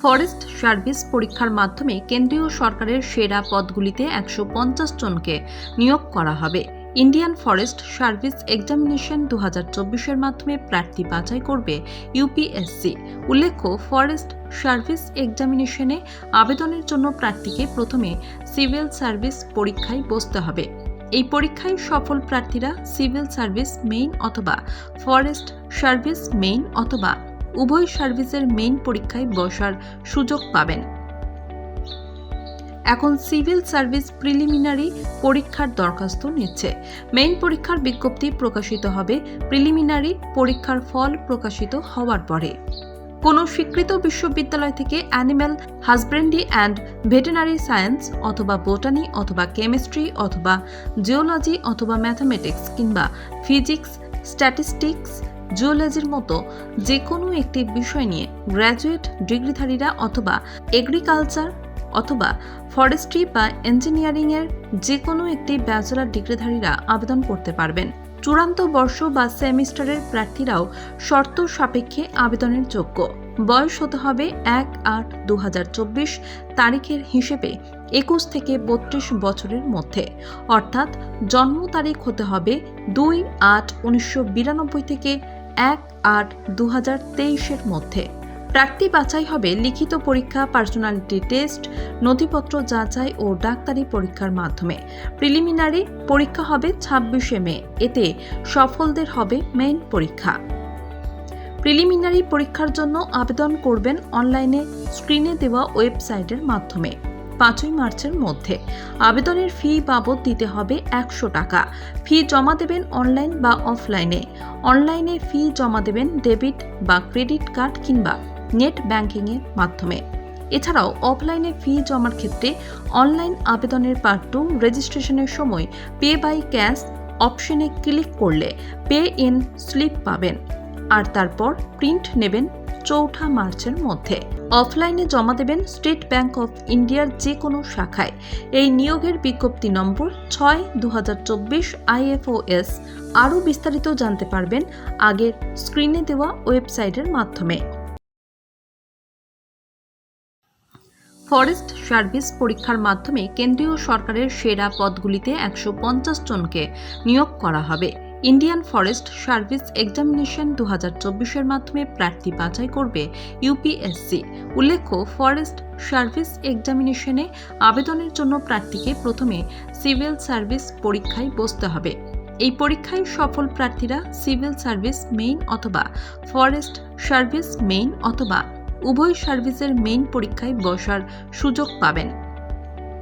Forest service পরীক্ষার মাধ্যমে কেন্দ্রীয় সরকারের সেরা পদগুলিতে ১৫০ জনকে নিয়োগ করা হবে। ইন্ডিয়ান ফরেস্ট সার্ভিস এক্সামিনেশন ২০২৪-এর মাধ্যমে প্রার্থী বাছাই করবে ইউপিএসসি। উল্লেখ্য, ফরেস্ট সার্ভিস এক্সামিনেশনে আবেদনের জন্য প্রার্থীকে প্রথমে সিভিল সার্ভিস পরীক্ষায় বসতে হবে। এই পরীক্ষায় সফল প্রার্থীরা সিভিল সার্ভিস মেইন অথবা ফরেস্ট সার্ভিস মেইন অথবা উভয় সার্ভিসের মেইন পরীক্ষায় বসার সুযোগ পাবেন। এখন সিভিল সার্ভিস প্রিলিমিনারি পরীক্ষার দরখাস্ত নিচ্ছে। মেইন পরীক্ষার বিজ্ঞপ্তি প্রকাশিত হবে প্রিলিমিনারি পরীক্ষার ফল প্রকাশিত হওয়ার পরে। কোনো স্বীকৃত বিশ্ববিদ্যালয় থেকে animal husbandry and veterinary science অথবা বোটানি অথবা কেমিস্ট্রি অথবা জিওলজি অথবা ম্যাথামেটিক্স কিংবা ফিজিক্স, স্ট্যাটিস্টিক্স, জিওলজির মতো যে কোনো একটি বিষয় নিয়ে গ্র্যাজুয়েট ডিগ্রিধারীরা অথবা এগ্রিকালচার অথবা ফরেস্ট্রি বা ইঞ্জিনিয়ারিংয়ের যে কোনো একটি ব্যাচেলর ডিগ্রিধারীরা আবেদন করতে পারবেন। চূড়ান্ত বর্ষ বা সেমিস্টারের প্রার্থীরাও শর্ত সাপেক্ষে আবেদনের যোগ্য। বয়স হতে হবে ১-৮-২০২৪ তারিখের হিসেবে ২১ থেকে ৩২ বছরের মধ্যে, অর্থাৎ জন্ম তারিখ হতে হবে ২-৮-১৯৯২ থেকে ১-৮-২০২৩-এর মধ্যে। প্রার্থী বাছাই হবে লিখিত পরীক্ষা, পার্সোনালিটি টেস্ট, নথিপত্র যাচাই ও ডাক্তারি পরীক্ষার মাধ্যমে। প্রিলিমিনারি পরীক্ষা হবে ২৬শে মে। এতে সফলদের হবে মেইন পরীক্ষা। প্রিলিমিনারি পরীক্ষার জন্য আবেদন করবেন অনলাইনে স্ক্রিনে দেওয়া ওয়েবসাইটের মাধ্যমে ৫ই মার্চের মধ্যে। আবেদনের ফি বাবদ দিতে হবে ১০০ টাকা। ফি জমা দেবেন অনলাইন বা অফলাইনে। অনলাইনে ফি জমা দেবেন ডেবিট বা ক্রেডিট কার্ড কিংবা নেট ব্যাংকিংয়ের মাধ্যমে। এছাড়াও অফলাইনে ফি জমার ক্ষেত্রে অনলাইন আবেদনের পার্ট 2 রেজিস্ট্রেশনের সময় পে বাই ক্যাশ অপশনে ক্লিক করলে পে ইন স্লিপ পাবেন, আর তারপর প্রিন্ট নেবেন ৪ঠা মার্চের মধ্যে। অফলাইনে জমা দেবেন স্টেট ব্যাংক অফ ইন্ডিয়ার যে কোনো শাখায়। এই নিয়োগের বিজ্ঞপ্তি নম্বর ৬/২০২৪ IFOS। আরও বিস্তারিত জানতে পারবেন আগের স্ক্রিনে দেওয়া ওয়েবসাইটের মাধ্যমে। ফরেস্ট সার্ভিস পরীক্ষার মাধ্যমে কেন্দ্রীয় সরকারের সেরা পদগুলিতে ১৫০ জনকে নিয়োগ করা হবে। ইন্ডিয়ান ফরেস্ট সার্ভিস এক্সামিনেশন ২০২৪-এর মাধ্যমে প্রার্থী বাছাই করবে ইউপিএসসি। উল্লেখ্য, ফরেস্ট সার্ভিস এক্সামিনেশনে আবেদনের জন্য প্রার্থীকে প্রথমে সিভিল সার্ভিস পরীক্ষায় বসতে হবে। এই পরীক্ষায় সফল প্রার্থীরা সিভিল সার্ভিস মেইন অথবা ফরেস্ট সার্ভিস মেইন অথবা উভয় সার্ভিসের মেইন পরীক্ষায় বসার সুযোগ পাবেন।